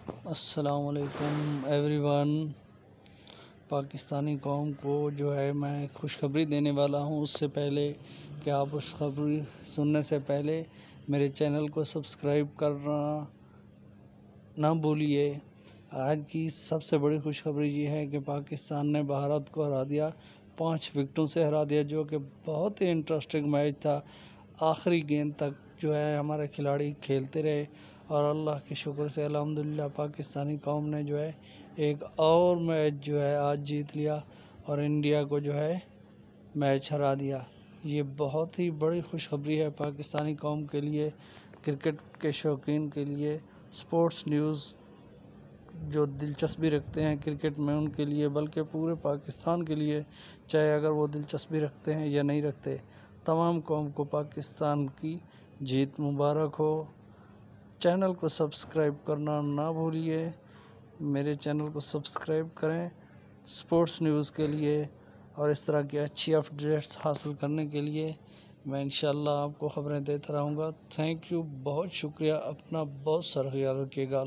अस्सलामुअलैकुम एवरीवन। पाकिस्तानी कौम को जो है मैं खुशखबरी देने वाला हूँ। उससे पहले कि आप उस खबरी सुनने से पहले मेरे चैनल को सब्सक्राइब करना ना भूलिए। आज की सबसे बड़ी खुशखबरी ये है कि पाकिस्तान ने भारत को हरा दिया, 5 विकेटों से हरा दिया, जो कि बहुत ही इंटरेस्टिंग मैच था। आखिरी गेंद तक जो है हमारे खिलाड़ी खेलते रहे और अल्लाह के शुक्र से अल्हम्दुलिल्लाह पाकिस्तानी कौम ने जो है एक और मैच जो है आज जीत लिया और इंडिया को जो है मैच हरा दिया। ये बहुत ही बड़ी खुशखबरी है पाकिस्तानी कौम के लिए, क्रिकेट के शौकीन के लिए, स्पोर्ट्स न्यूज़ जो दिलचस्पी रखते हैं क्रिकेट में उनके लिए, बल्कि पूरे पाकिस्तान के लिए, चाहे अगर वो दिलचस्पी रखते हैं या नहीं रखते, तमाम कौम को पाकिस्तान की जीत मुबारक हो। चैनल को सब्सक्राइब करना ना भूलिए। मेरे चैनल को सब्सक्राइब करें स्पोर्ट्स न्यूज़ के लिए और इस तरह की अच्छी अपडेट्स हासिल करने के लिए। मैं इंशाल्लाह आपको ख़बरें देता रहूँगा। थैंक यू, बहुत शुक्रिया। अपना बहुत सारा ख्याल रखिएगा।